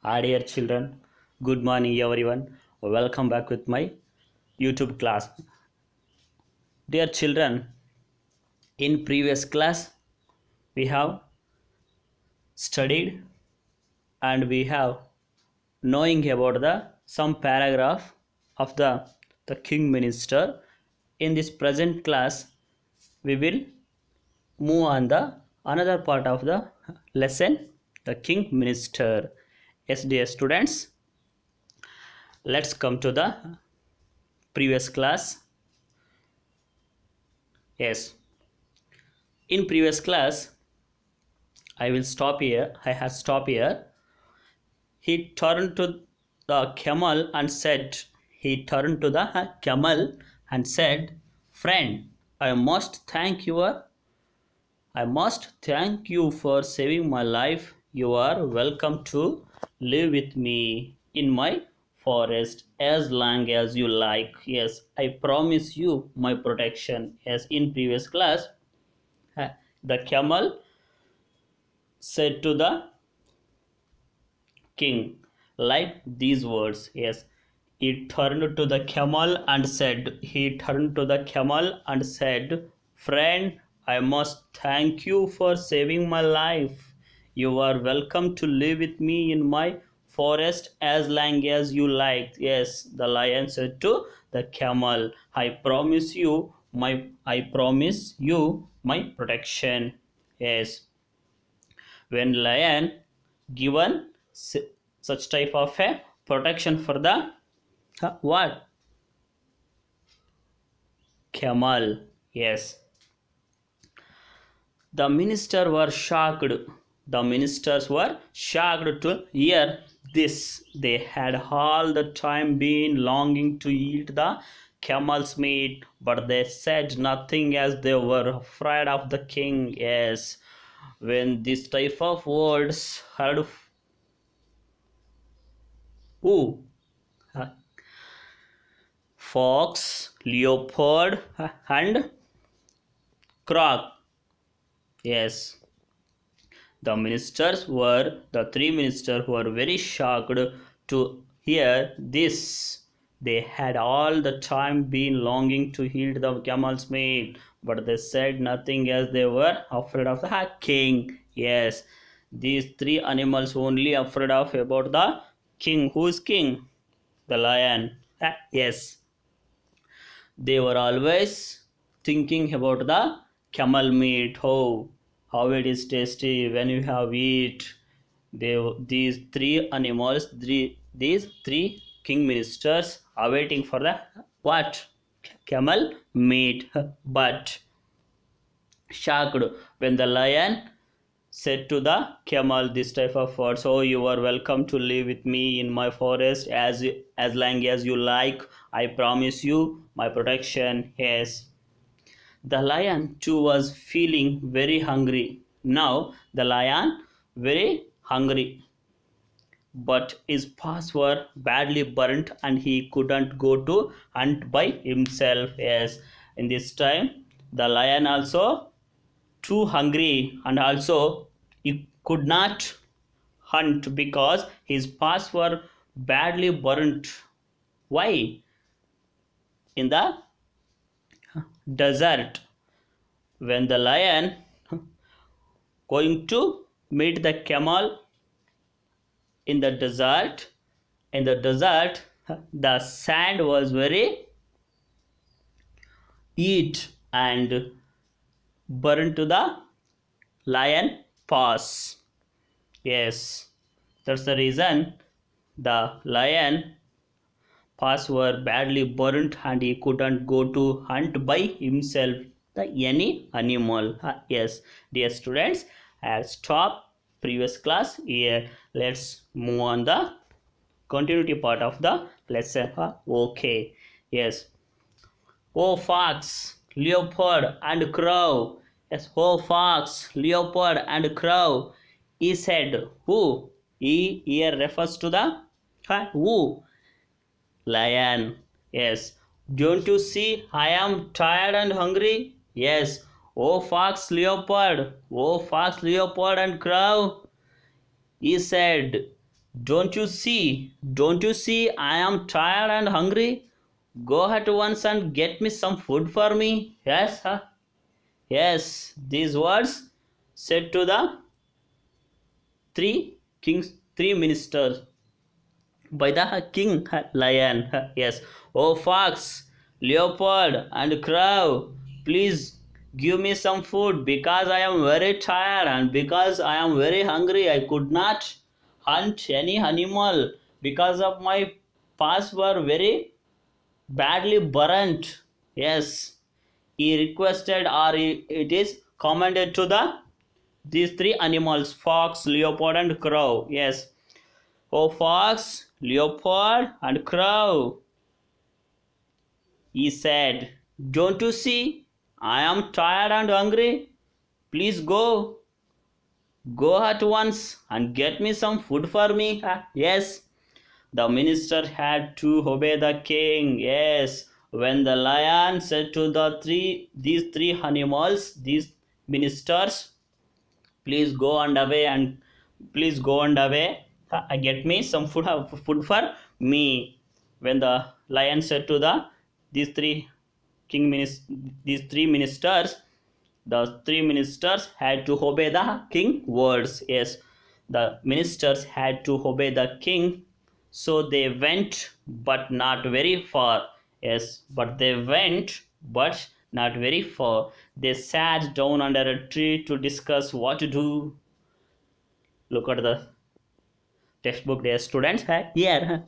Hi dear children, good morning everyone. Welcome back with my YouTube class. Dear children, in previous class we have studied and we have knowing about the some paragraph of the king minister. In this present class we will move on the another part of the lesson, the king minister. Yes dear students, let's come to the previous class. Yes, in previous class I will stop here. I have stopped here. He turned to the camel and said, he turned to the camel and said, friend, I must thank you for saving my life. You are welcome to live with me in my forest as long as you like. Yes, I promise you my protection. As in previous class, the camel said to the king like these words. Yes, he turned to the camel and said, friend, I must thank you for saving my life. You are welcome to live with me in my forest as long as you like. Yes, the lion said to the camel, I promise you my protection. Yes, when lion given such type of a protection for the what camel. Yes, the ministers were shocked to hear this. They had all the time been longing to eat the camel's meat, but they said nothing as they were afraid of the king. Yes, when this type of words heard, who fox, leopard, and croc. Yes, the three ministers were very shocked to hear this. They had all the time been longing to eat the camel's meat, but they said nothing as they were afraid of the king. Yes, these three animals only afraid of about the king. Who is king? The lion. Yes, they were always thinking about the camel meat. How it is tasty when you have eat. These three animals, these three king ministers are waiting for the what? Camel meat. But shocked when the lion said to the camel this type of words. Oh, you are welcome to live with me in my forest as long as you like. I promise you my protection. Yes, the lion too was feeling very hungry. Now the lion very hungry, but his paws were badly burnt and he couldn't go to hunt by himself. Yes, in this time the lion also too hungry and also he could not hunt because his paws were badly burnt. Why? In the desert, when the lion going to meet the camel in the desert, the sand was very heat and burned to the lion paws. Yes, that's the reason the lion paws were badly burnt and he couldn't go to hunt by himself the any animal. Yes, dear students, I stop previous class here. Let's move on the continuity part of the lesson. Okay. Yes. Oh fox, leopard and crow. Yes, oh fox, leopard and crow. He said, who? He here refers to the who? Lion. Yes. Don't you see I am tired and hungry? Yes. Oh fox, leopard. Oh fox, leopard and crow. He said, Don't you see? Don't you see I am tired and hungry? Go at once and get me some food for me. Yes, huh? Yes, these words said to the three ministers by the king lion. Yes. Oh fox, leopard, and crow, please give me some food because I am very tired and because I am very hungry. I could not hunt any animal because of my paws were very badly burnt. Yes. He requested or it is commanded to the these three animals, fox, leopard, and crow. Yes. Oh fox, leopard, and crow, he said, don't you see? I am tired and hungry. Please go. Go at once and get me some food for me. Yes. The minister had to obey the king. Yes. When the lion said to these three animals, these ministers, please go and away and please go and away, get me some food for me. When the lion said to these three king minis, these three ministers, the three ministers had to obey the king words. Yes, the ministers had to obey the king, so they went but not very far. Yes, but they went but not very far. They sat down under a tree to discuss what to do. Look at the textbook, dear students. Here,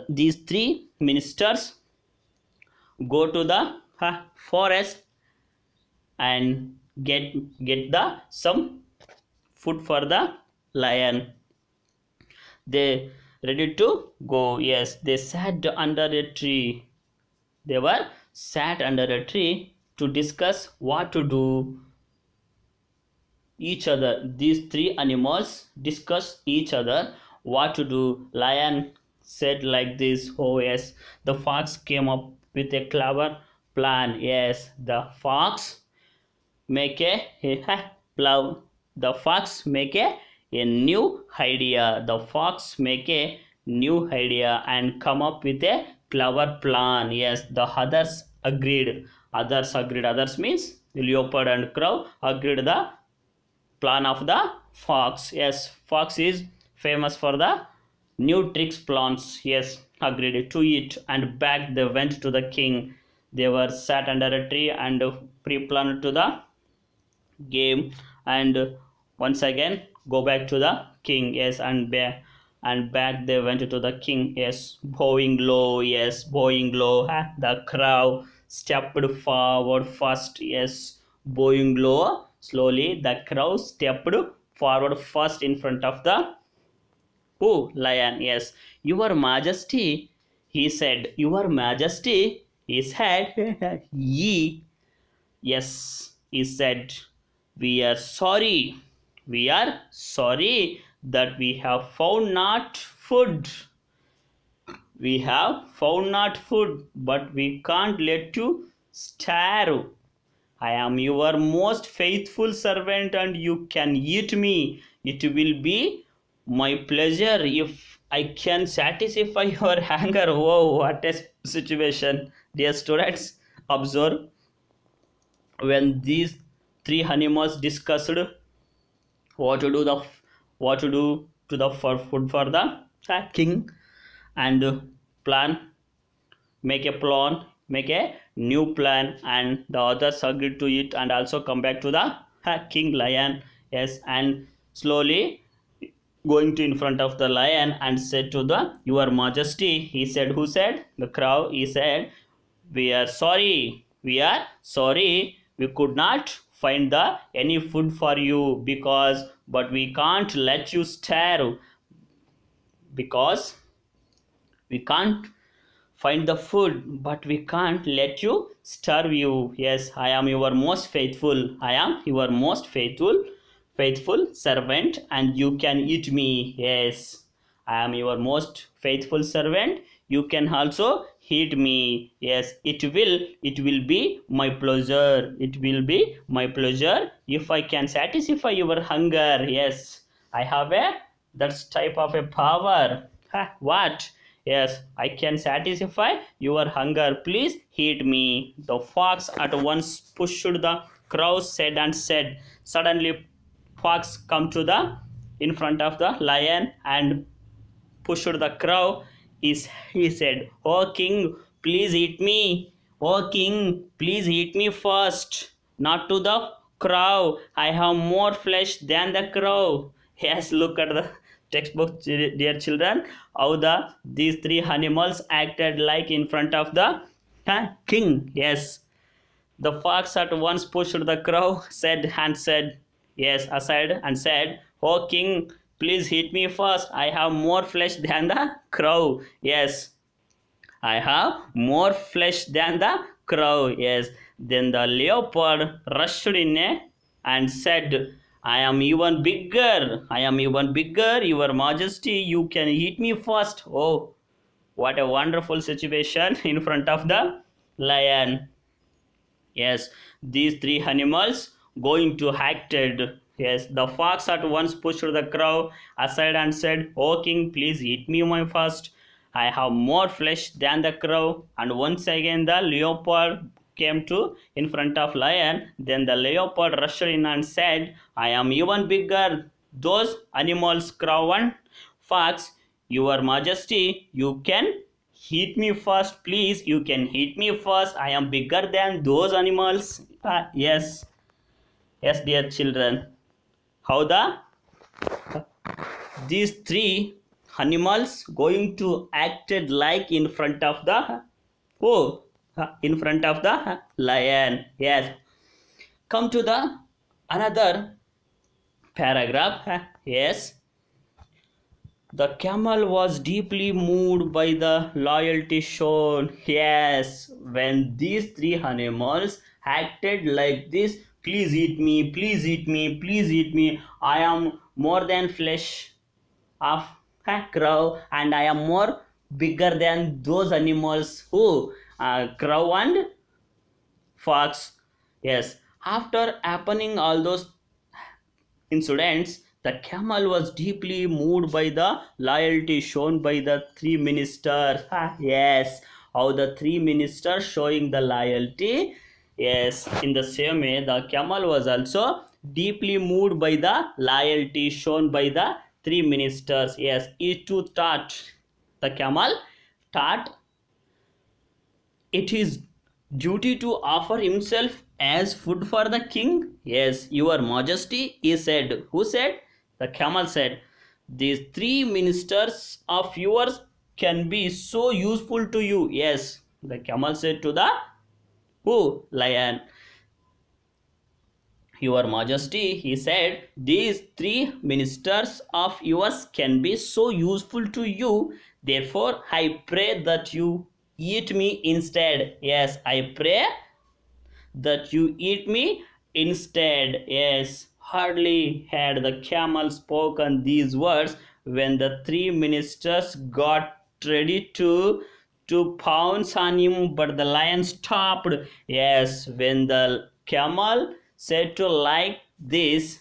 these three ministers go to the forest and get the some food for the lion. They ready to go. Yes, they sat under a tree. They were sat under a tree to discuss what to do each other. These three animals discuss each other what to do. Lion said like this, oh yes. The fox came up with a clever plan. Yes, the fox make a plow. The fox make a new idea. The fox make a new idea and come up with a clever plan. Yes, the others agreed. Others agreed. Others means leopard and crow agreed the plan of the fox. Yes, fox is famous for the new tricks plans. Yes, agreed to it and back they went to the king. They were sat under a tree and pre-planned to the game and once again go back to the king. Yes, and back they went to the king. Yes, bowing low. Yes, bowing low. The crow stepped forward first. Yes, bowing low slowly. The crow stepped forward first in front of the lion. Yes, your majesty, he said. Your majesty, he said. Ye. Yes, he said, we are sorry. We are sorry that we have found not food. We have found not food, but we can't let you starve. I am your most faithful servant and you can eat me. It will be my pleasure if I can satisfy your hunger. Whoa, what a situation. Dear students, observe when these three animals discussed what to do the what to do to the for food for the king and plan make a new plan and the others agreed to it and also come back to the king lion. Yes, and slowly going to in front of the lion and said to the your majesty, he said. Who said? The crow. He said, we are sorry. We are sorry we could not find the any food for you because but we can't let you starve because we can't find the food but we can't let you starve you. Yes, I am your most faithful. I am your most faithful servant and you can eat me. Yes, I am your most faithful servant, you can also eat me. Yes, it will be my pleasure. It will be my pleasure if I can satisfy your hunger. Yes, I have a That's type of a power. Ha, what? Yes, I can satisfy your hunger. Please eat me. The fox at once pushed the crow said and said. Suddenly, fox come to the in front of the lion and pushed the crow. He said, "Oh king, please eat me. Oh king, please eat me first. Not to the crow. I have more flesh than the crow." Yes, look at the textbook, dear children. How these three animals acted like in front of the king. Yes, the fox at once pushed the crow, said, yes, aside and said, "Oh king, please hit me first. I have more flesh than the crow." Yes, I have more flesh than the crow. Yes. Then the leopard rushed in and said, "I am even bigger. I am even bigger. Your Majesty, you can eat me first." Oh, what a wonderful situation in front of the lion. Yes, these three animals going to acted. Yes, the fox at once pushed the crow aside and said, "Oh king, please eat me my first. I have more flesh than the crow." And once again the leopard came to in front of lion. Then the leopard rushed in and said, "I am even bigger. Those animals, crow and fox, your Majesty, you can hit me first, please. You can hit me first. I am bigger than those animals." Yes, yes, dear children. How these three animals going to acted like in front of the oh in front of the lion. Yes. Come to the another paragraph. Yes. The camel was deeply moved by the loyalty shown. Yes, when these three animals acted like this, "Please eat me, please eat me, please eat me. I am more than flesh of a crow, and I am more bigger than those animals who crow and fox." Yes, after happening all those incidents, the camel was deeply moved by the loyalty shown by the three ministers. Yes, how the three ministers showing the loyalty. Yes, in the same way, the camel was also deeply moved by the loyalty shown by the three ministers. Yes, he too thought, the camel thought it is duty to offer himself as food for the king. "Yes, your Majesty," he said. Who said? The camel said, "These three ministers of yours can be so useful to you." Yes, the camel said to the who? Lion. "Your Majesty," he said, "these three ministers of yours can be so useful to you. Therefore, I pray that you eat me instead." Yes, I pray that you eat me instead. Yes, hardly had the camel spoken these words when the three ministers got ready to pounce on him, but the lion stopped. Yes, when the camel said to like this,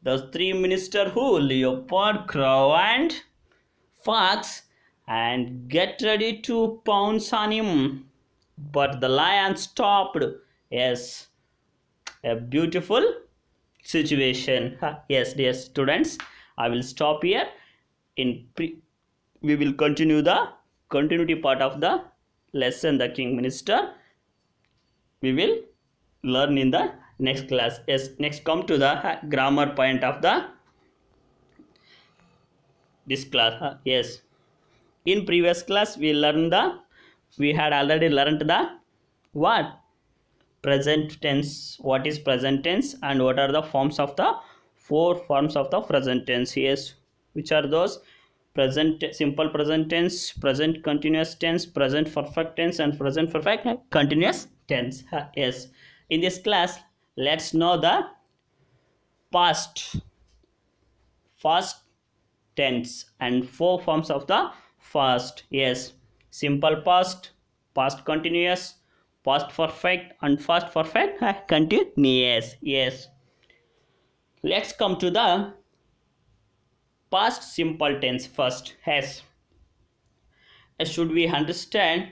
the three ministers who? Leopard, crow, and fox, and get ready to pounce on him, but the lion stopped. Yes, a beautiful situation. Yes, dear students, I will stop here. We will continue the continuity part of the lesson, the king minister. We will learn in the next class. Yes, next come to the grammar point of the this class. Yes, in previous class we had already learned the what present tense. What is present tense and what are the forms of the four forms of the present tense? Yes, which are those? Present simple present tense, present continuous tense, present perfect tense, and present perfect continuous tense. Yes, in this class let's know the past, past tense, and four forms of the past. Yes, simple past, past continuous, past perfect, and past perfect continuous. Yes, let's come to the past simple tense first. Yes. Should we understand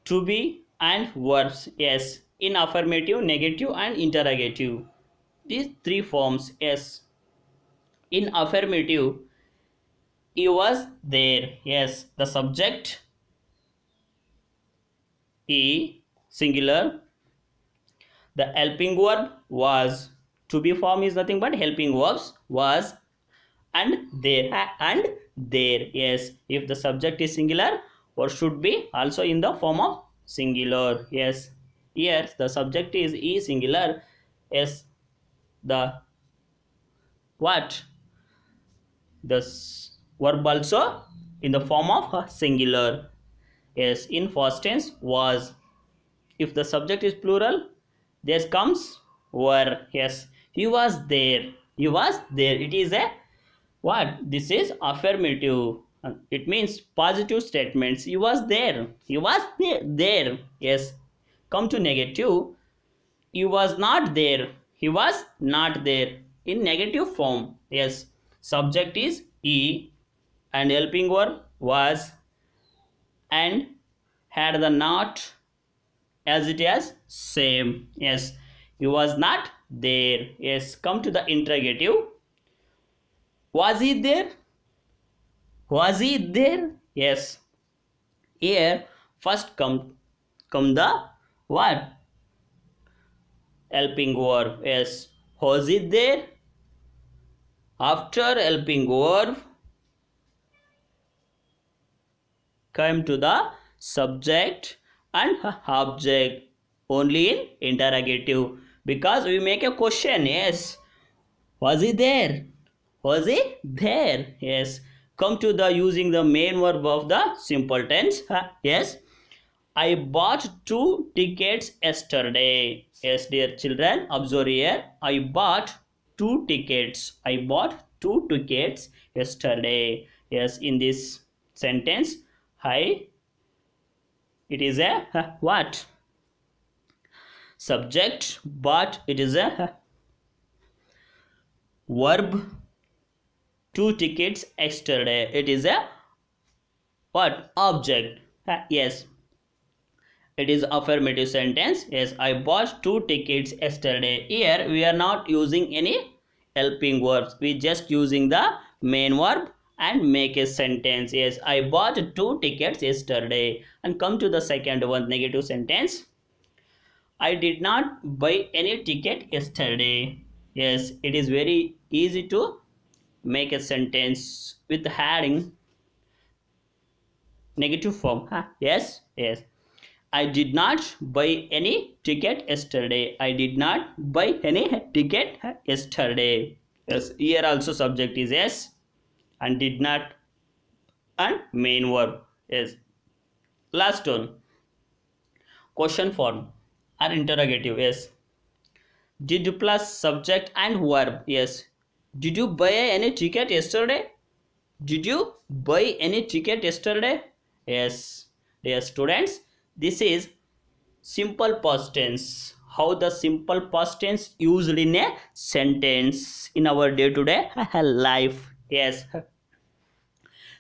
to be and verbs? Yes. In affirmative, negative, and interrogative. These three forms. Yes. In affirmative, he was there. Yes. The subject, he, singular. The helping verb was. To be form is nothing but helping verbs was and there. Yes, if the subject is singular, or should be also in the form of singular. Yes, here the subject is singular. Yes, the what, the verb also in the form of singular. Yes, in first tense was. If the subject is plural, there comes were. Yes, he was there, he was there. It is a what, this is affirmative. It means positive statements. He was there, he was there. Yes, come to negative. He was not there, he was not there, in negative form. Yes, subject is he and helping verb was and had the not as it is same. Yes, he was not there. Yes, come to the interrogative. Was he there, was he there? Yes, here first come the what, helping verb. Yes, was he there? After helping verb come to the subject and object only in interrogative, because we make a question. Yes, was he there, was he there? Yes, come to the using the main verb of the simple tense. Yes, I bought 2 tickets yesterday. Yes, dear children, observe here. I bought 2 tickets. I bought 2 tickets yesterday. Yes, in this sentence, I, it is a what? Subject, but it is a verb. 2 tickets yesterday. It is a what? Object. Yes, it is affirmative sentence. Yes, I bought 2 tickets yesterday. Here we are not using any helping verbs, we just using the main verb and make a sentence. Yes, I bought 2 tickets yesterday. And come to the second one, negative sentence. I did not buy any ticket yesterday. Yes, it is very easy to make a sentence with adding negative form. Yes, yes, I did not buy any ticket yesterday. I did not buy any ticket yesterday. Yes, here also subject is yes and did not and main verb. Yes, last one, question form or interrogative. Yes, did you plus subject and verb. Yes, did you buy any ticket yesterday? Did you buy any ticket yesterday? Yes, dear students, this is simple past tense. How the simple past tense used in a sentence in our day-to-day life. Yes,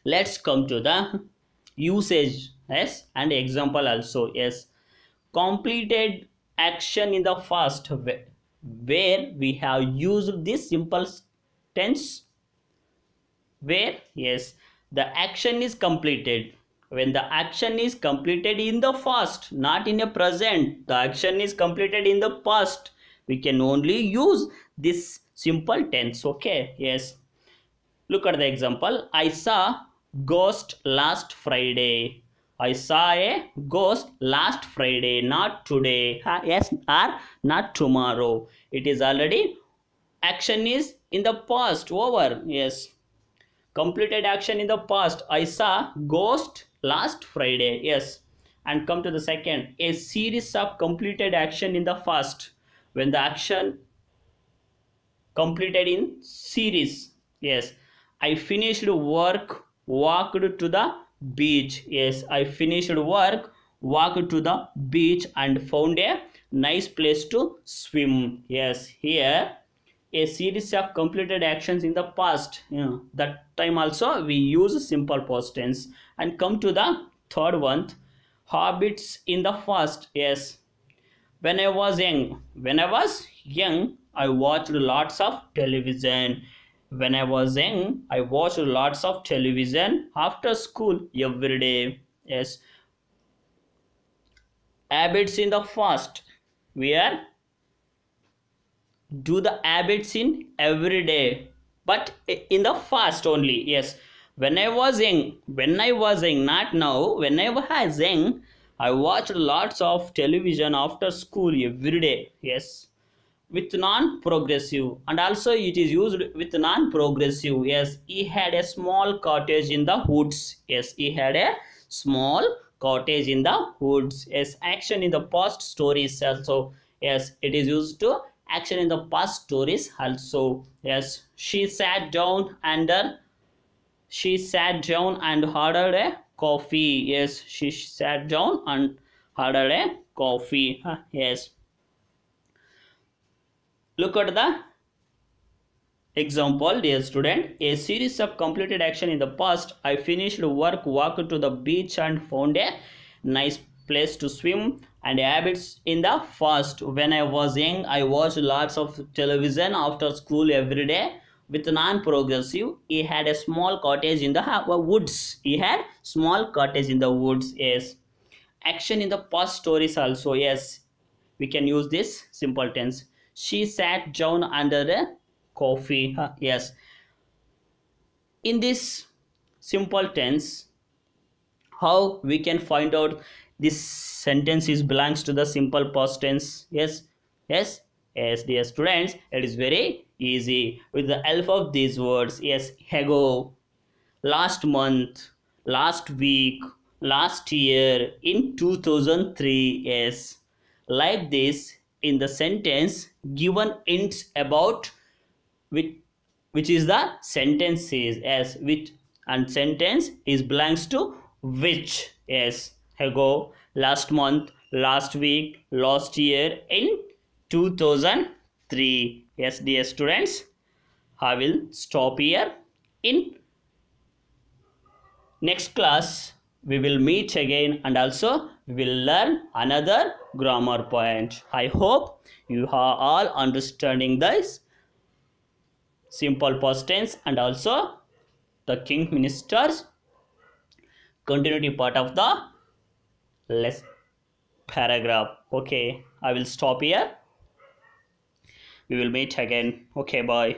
let's come to the usage. Yes, and example also. Yes, completed action in the past where we have used this simple tense. Where yes, the action is completed. When the action is completed in the past, not in a present, the action is completed in the past, we can only use this simple tense. Okay, yes, look at the example. I saw ghost last Friday. I saw a ghost last Friday, not today. Yes, or not tomorrow. It is already, action is in the past, over. Yes, completed action in the past. I saw ghost last Friday. Yes, and come to the second, a series of completed action in the past, when the action completed in series. Yes, I finished work, walked to the beach. Yes, I finished work, walked to the beach and found a nice place to swim. Yes, here a series of completed actions in the past. That time also we use simple past tense. And come to the third one, habits in the past. Yes, when I was young, I watched lots of television. When I was young, I watched lots of television after school every day. Yes, habits in the past. We are do the habits in every day, but in the past only. Yes, when I was young, not now. When I was young, I watched lots of television after school every day. Yes, with non-progressive, and also it is used with non-progressive. Yes, he had a small cottage in the woods. Yes, he had a small cottage in the woods. Yes, action in the past stories also. Yes, it is used to action in the past stories also. Yes, she sat down and ordered a coffee. Yes, she sat down and ordered a coffee. Yes, look at the example, dear student. A series of completed action in the past. I finished work, walked to the beach and found a nice place to swim. And habits in the past. When I was young, I watched lots of television after school every day. With non-progressive, he had a small cottage in the woods. He had small cottage in the woods. Yes. Action in the past stories also. Yes, we can use this simple tense. She sat down under a coffee. Yes, in this simple tense, how we can find out this sentence is belongs to the simple past tense? Yes, yes, yes, dear students, it is very easy with the help of these words. Yes, ago, last month, last week, last year, in 2003. Yes, like this, in the sentence given hints about which which is the sentence is. As which, and sentence is belongs to which. Yes, ago, last month, last week, last year, in 2003. Yes, dear students, I will stop here. In next class we will meet again, and also we will learn another grammar point. I hope you are all understanding this simple past tense and also the king minister's continuity part of the less paragraph. Okay, I will stop here. We will meet again. Okay, bye.